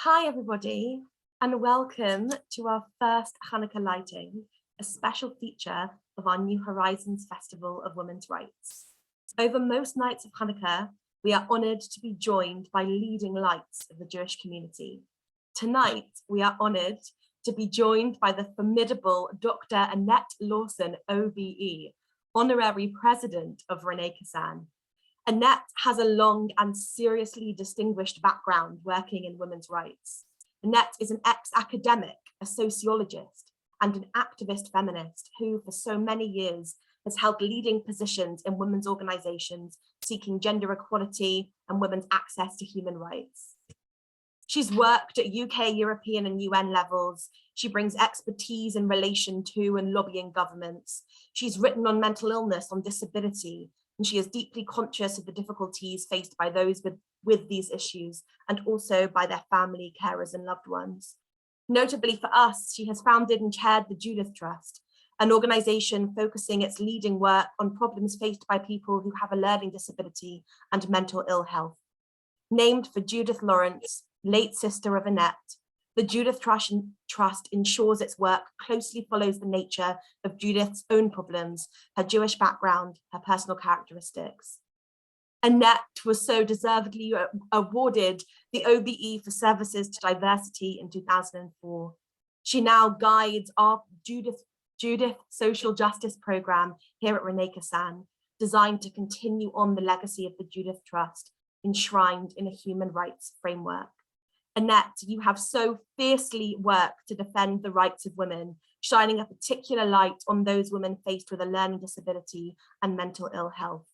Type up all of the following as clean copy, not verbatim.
Hi everybody, and welcome to our first Hanukkah lighting, a special feature of our New Horizons Festival of Women's Rights. Over most nights of Hanukkah, we are honoured to be joined by leading lights of the Jewish community. Tonight, we are honoured to be joined by the formidable Dr. Annette Lawson, OBE, Honorary President of Renee Kassan. Annette has a long and seriously distinguished background working in women's rights. Annette is an ex-academic, a sociologist, and an activist feminist who for so many years has held leading positions in women's organizations seeking gender equality and women's access to human rights. She's worked at UK, European and UN levels. She brings expertise in relation to and lobbying governments. She's written on mental illness, on disability, and she is deeply conscious of the difficulties faced by those with these issues and also by their family, carers and loved ones. Notably for us, she has founded and chaired the Judith Trust, an organization focusing its leading work on problems faced by people who have a learning disability and mental ill health. Named for Judith Lawrence, late sister of Annette, the Judith Trust ensures its work closely follows the nature of Judith's own problems, her Jewish background, her personal characteristics. Annette was so deservedly awarded the OBE for services to diversity in 2004. She now guides our Judith Social Justice Program here at Renee Kassan, designed to continue on the legacy of the Judith Trust, enshrined in a human rights framework. Annette, you have so fiercely worked to defend the rights of women, shining a particular light on those women faced with a learning disability and mental ill health.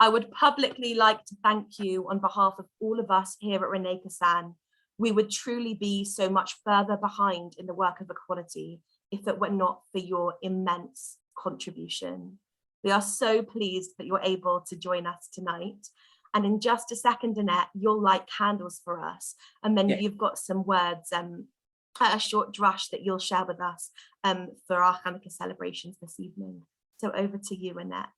I would publicly like to thank you on behalf of all of us here at Renee Kassan. We would truly be so much further behind in the work of equality if it were not for your immense contribution. We are so pleased that you're able to join us tonight. And in just a second, Annette, you'll light candles for us. And then you've got some words, a short drush that you'll share with us for our Hanukkah celebrations this evening. So over to you, Annette.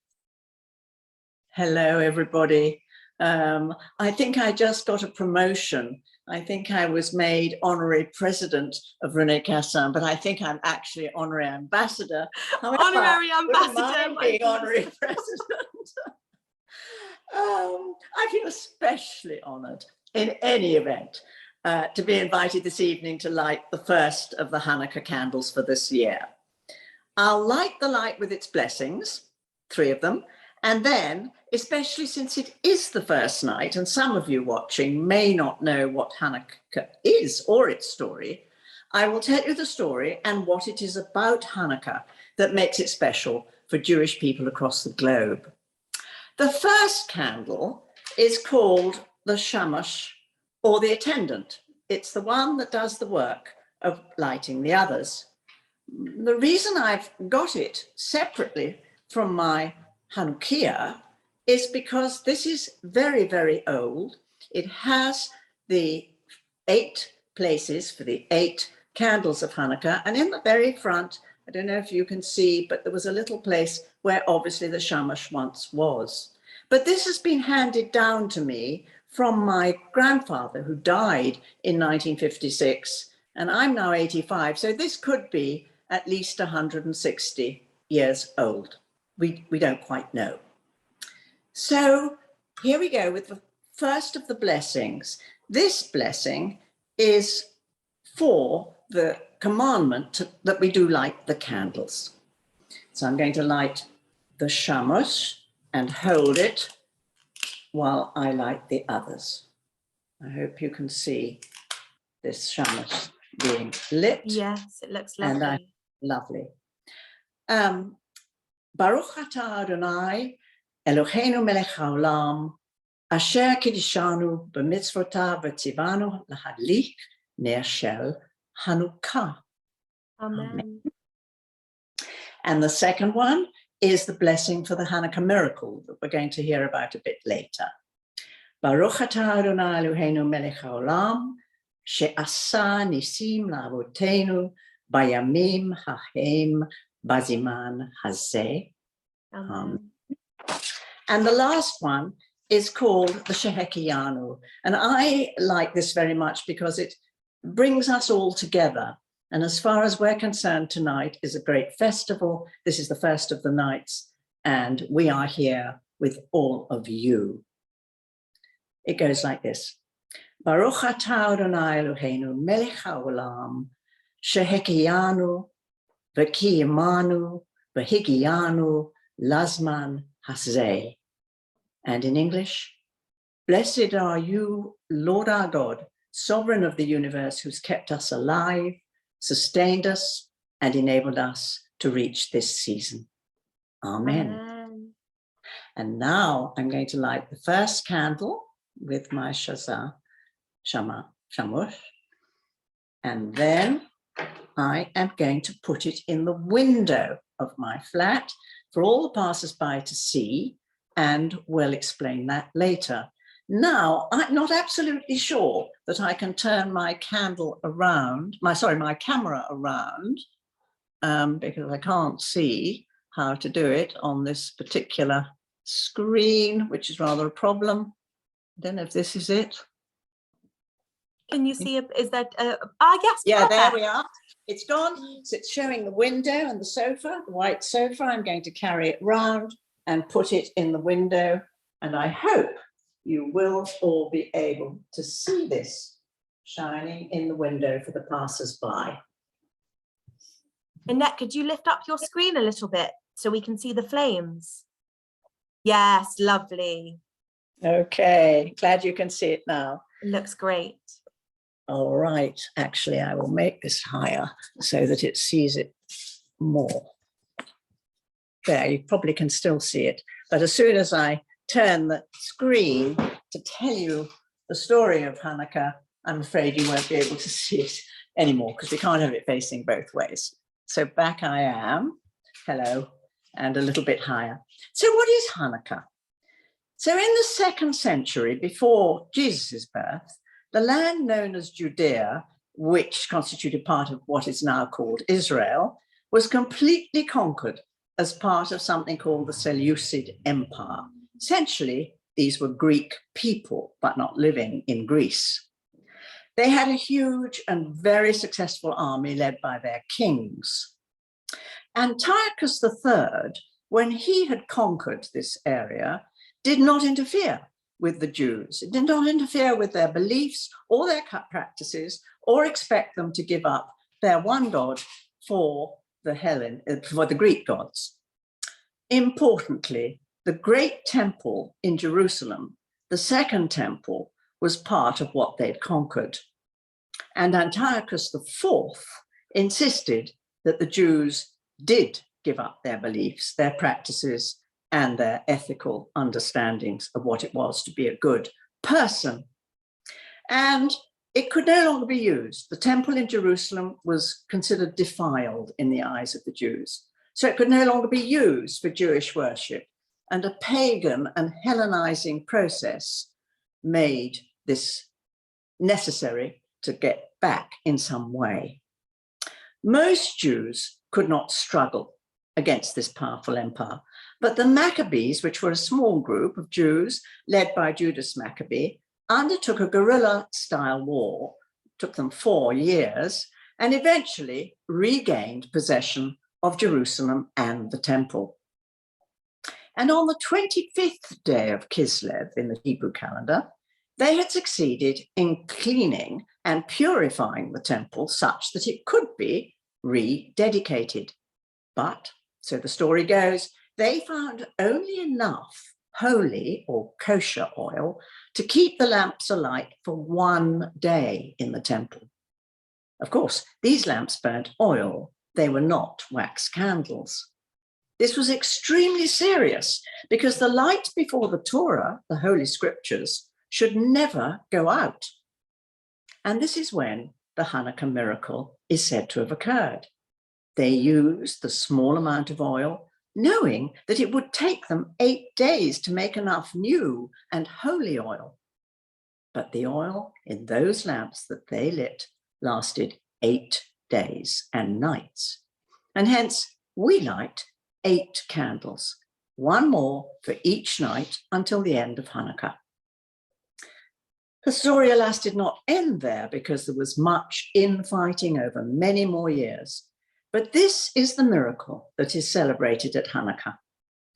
Hello, everybody. I think I just got a promotion. I think I was made honorary president of Renee Kassan, but I think I'm actually honorary ambassador. However, honorary ambassador. Being honorary president. I feel especially honoured in any event to be invited this evening to light the first of the Hanukkah candles for this year. I'll light the light with its blessings, 3 of them, and then, especially since it is the first night and some of you watching may not know what Hanukkah is or its story, I will tell you the story and what it is about Hanukkah that makes it special for Jewish people across the globe. The first candle is called the shamash, or the attendant. It's the one that does the work of lighting the others. The reason I've got it separately from my Chanukiah is because this is very, very old. It has the 8 places for the 8 candles of Hanukkah, and in the very front, I don't know if you can see, but there was a little place where obviously the shamash once was. But this has been handed down to me from my grandfather who died in 1956, and I'm now 85, so this could be at least 160 years old. We don't quite know. So here we go with the first of the blessings. This blessing is for the commandment that we do light the candles. So I'm going to light the shamash and hold it while I light the others. I hope you can see this shamash being lit. Yes, it looks lovely. Lovely. Baruch atah Adonai Eloheinu melech haolam asher kiddushanu b'mitzvotav v'tzivanu lahadlik ner shel Hanukkah. Amen. And the second one is the blessing for the Hanukkah miracle that we're going to hear about a bit later. Baruch atah Adonai Eloheinu melech haolam she'asa nisim la'avotenu bayamim hahem baziman hazeh. And the last one is called the Shehekiyanu. And I like this very much because it brings us all together. And as far as we're concerned, tonight is a great festival. This is the first of the nights, and we are here with all of you. It goes like this. Baruch atah Adonai Eloheinu melech haolam, shehekiyanu v'kiyimanu v'higiyanu lazman hazeh. And in English, blessed are you, Lord our God, sovereign of the universe, who's kept us alive, sustained us, and enabled us to reach this season. Amen. Amen. And now I'm going to light the first candle with my shamush, and then I am going to put it in the window of my flat for all the passers-by to see, and we'll explain that later. Now, I'm not absolutely sure that I can turn my candle around, my camera around, because I can't see how to do it on this particular screen, which is rather a problem. I don't know if this is it. Can you see it? Is that, yes. Yeah, Perfect. there we are. It's gone. So it's showing the window and the sofa, the white sofa. I'm going to carry it round and put it in the window. And I hope you will all be able to see this shining in the window for the passers-by. Annette, could you lift up your screen a little bit so we can see the flames? Yes, lovely. Okay, glad you can see it now. It looks great. All right, actually, I will make this higher so that it sees it more. There, you probably can still see it. But as soon as I turn the screen to tell you the story of Hanukkah, I'm afraid you won't be able to see it anymore because we can't have it facing both ways. So back I am, hello, and a little bit higher. So what is Hanukkah? So in the 2nd century, before Jesus' birth, the land known as Judea, which constituted part of what is now called Israel, was completely conquered as part of something called the Seleucid Empire. Essentially, these were Greek people, but not living in Greece. They had a huge and very successful army led by their kings. Antiochus III, when he had conquered this area, did not interfere with the Jews. It did not interfere with their beliefs or their practices or expect them to give up their one god for the Greek gods. Importantly, the great temple in Jerusalem, the second temple, was part of what they'd conquered. And Antiochus IV insisted that the Jews did give up their beliefs, their practices, and their ethical understandings of what it was to be a good person. And it could no longer be used. The temple in Jerusalem was considered defiled in the eyes of the Jews. So it could no longer be used for Jewish worship. And a pagan and Hellenizing process made this necessary to get back in some way. Most Jews could not struggle against this powerful empire, but the Maccabees, which were a small group of Jews led by Judas Maccabee, undertook a guerrilla-style war, took them 4 years, and eventually regained possession of Jerusalem and the temple. And on the 25th day of Kislev in the Hebrew calendar, they had succeeded in cleaning and purifying the temple such that it could be rededicated. But, so the story goes, they found only enough holy or kosher oil to keep the lamps alight for 1 day in the temple. Of course, these lamps burnt oil. They were not wax candles. This was extremely serious because the light before the Torah, the Holy Scriptures, should never go out. And this is when the Hanukkah miracle is said to have occurred. They used the small amount of oil, knowing that it would take them 8 days to make enough new and holy oil. But the oil in those lamps that they lit lasted 8 days and nights. And hence we light 8 candles, 1 more for each night until the end of Hanukkah. The story, alas, did not end there because there was much infighting over many more years. But this is the miracle that is celebrated at Hanukkah.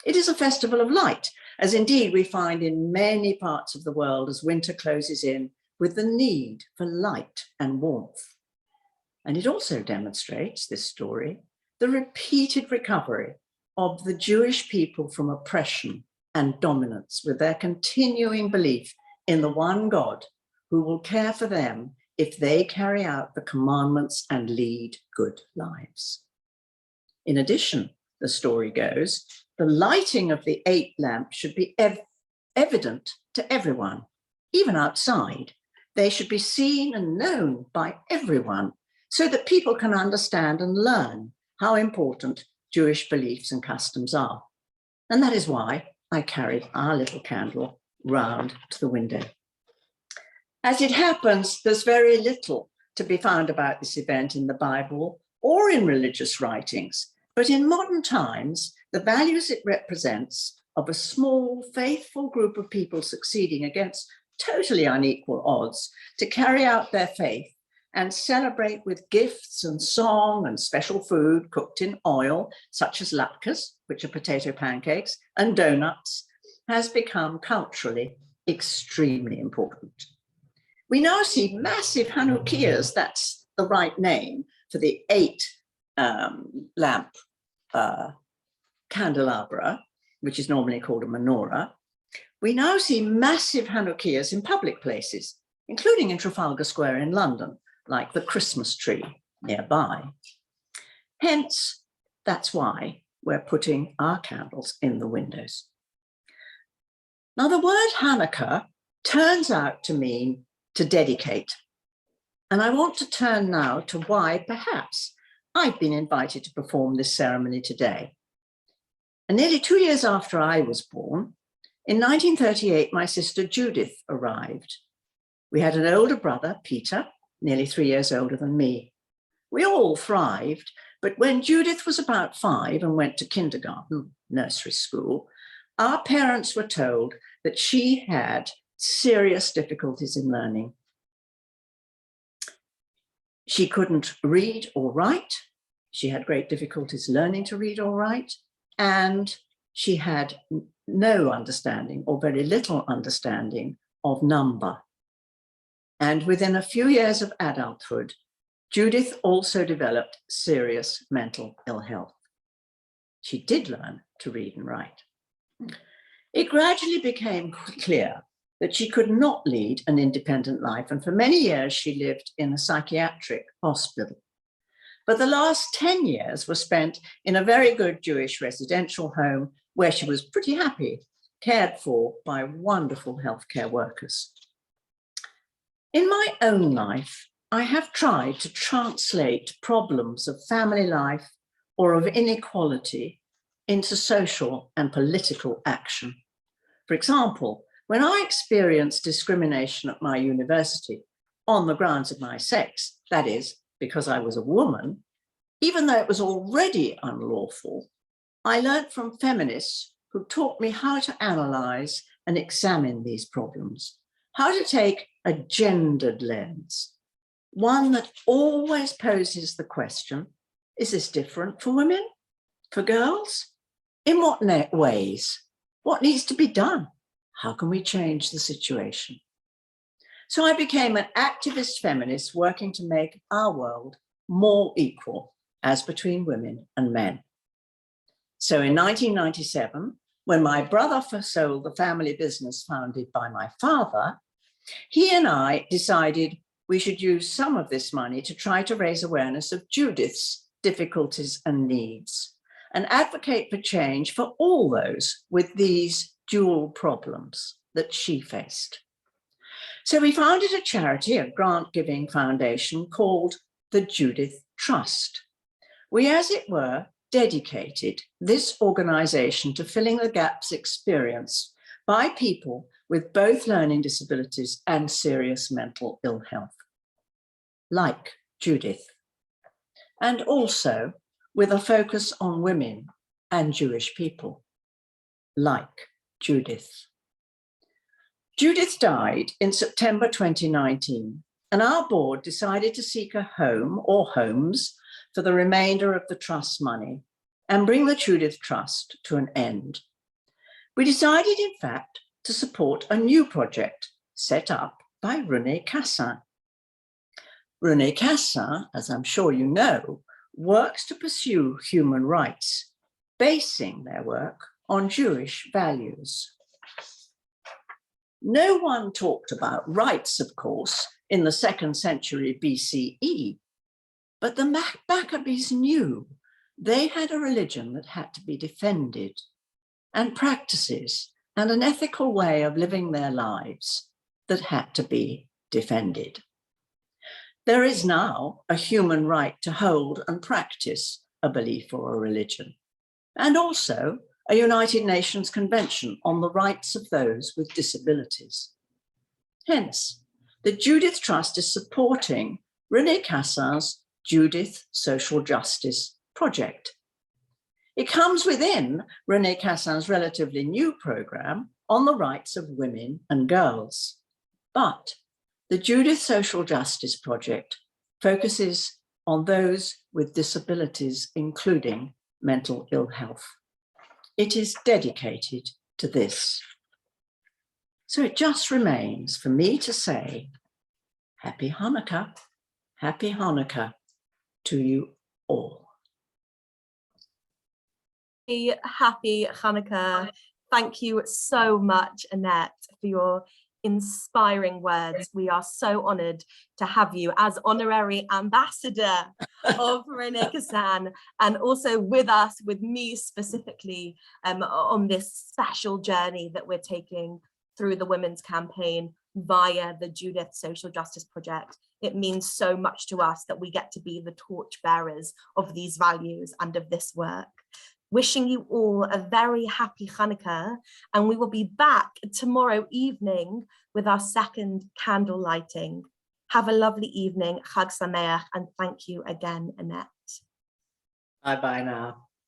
It is a festival of light, as indeed we find in many parts of the world as winter closes in with the need for light and warmth. And it also demonstrates, this story, the repeated recovery of the Jewish people from oppression and dominance with their continuing belief in the one God who will care for them if they carry out the commandments and lead good lives. In addition, the story goes, the lighting of the 8 lamps should be evident to everyone, even outside. They should be seen and known by everyone so that people can understand and learn how important Jewish beliefs and customs are. And that is why I carried our little candle round to the window. As it happens, there's very little to be found about this event in the Bible or in religious writings, but in modern times, the values it represents of a small, faithful group of people succeeding against totally unequal odds to carry out their faith and celebrate with gifts and song and special food cooked in oil, such as latkes, which are potato pancakes, and donuts, has become culturally extremely important. We now see massive Chanukias, that's the right name for the 8 lamp candelabra, which is normally called a menorah. We now see massive Chanukias in public places, including in Trafalgar Square in London, like the Christmas tree nearby. Hence, that's why we're putting our candles in the windows. Now, the word Hanukkah turns out to mean to dedicate. And I want to turn now to why perhaps I've been invited to perform this ceremony today. And nearly 2 years after I was born, in 1938, my sister Judith arrived. We had an older brother, Peter, nearly 3 years older than me. We all thrived, but when Judith was about 5 and went to kindergarten, nursery school, our parents were told that she had serious difficulties in learning. She couldn't read or write. She had great difficulties learning to read or write, and she had no understanding or very little understanding of number. And within a few years of adulthood, Judith also developed serious mental ill health. She did learn to read and write. It gradually became clear that she could not lead an independent life, and for many years she lived in a psychiatric hospital. But the last 10 years were spent in a very good Jewish residential home where she was pretty happy, cared for by wonderful healthcare workers. In my own life, I have tried to translate problems of family life or of inequality into social and political action. For example, when I experienced discrimination at my university on the grounds of my sex, that is, because I was a woman, even though it was already unlawful, I learned from feminists who taught me how to analyze and examine these problems, how to take a gendered lens, one that always poses the question, is this different for women, for girls? In what ways? What needs to be done? How can we change the situation? So I became an activist feminist working to make our world more equal as between women and men. So in 1997, when my brother first sold the family business founded by my father, he and I decided we should use some of this money to try to raise awareness of Judith's difficulties and needs and advocate for change for all those with these dual problems that she faced. So we founded a charity, a grant-giving foundation called the Judith Trust. We, as it were, dedicated this organization to filling the gaps experienced by people with both learning disabilities and serious mental ill health, like Judith, and also with a focus on women and Jewish people, like Judith. Judith died in September 2019, and our board decided to seek a home or homes for the remainder of the trust money and bring the Judith Trust to an end. We decided, in fact, to support a new project set up by René Cassin. René Cassin, as I'm sure you know, works to pursue human rights, basing their work on Jewish values. No one talked about rights, of course, in the 2nd century BCE, but the Maccabees knew they had a religion that had to be defended, and practices and an ethical way of living their lives that had to be defended. There is now a human right to hold and practice a belief or a religion, and also a United Nations Convention on the Rights of Those with Disabilities. Hence, the Judith Trust is supporting René Cassin's Judith Social Justice Project. It comes within René Cassin's relatively new program on the rights of women and girls. But the Judith Social Justice Project focuses on those with disabilities, including mental ill health. It is dedicated to this. So it just remains for me to say, Happy Hanukkah to you all. Happy Chanukah. Thank you so much, Annette, for your inspiring words. We are so honoured to have you as honorary ambassador of René Cassin, and also with us, with me specifically, on this special journey that we're taking through the Women's Campaign via the Judith Social Justice Project. It means so much to us that we get to be the torch bearers of these values and of this work. Wishing you all a very happy Chanukah, and we will be back tomorrow evening with our 2nd candle lighting. Have a lovely evening, Chag Sameach, and thank you again, Annette. Bye-bye now.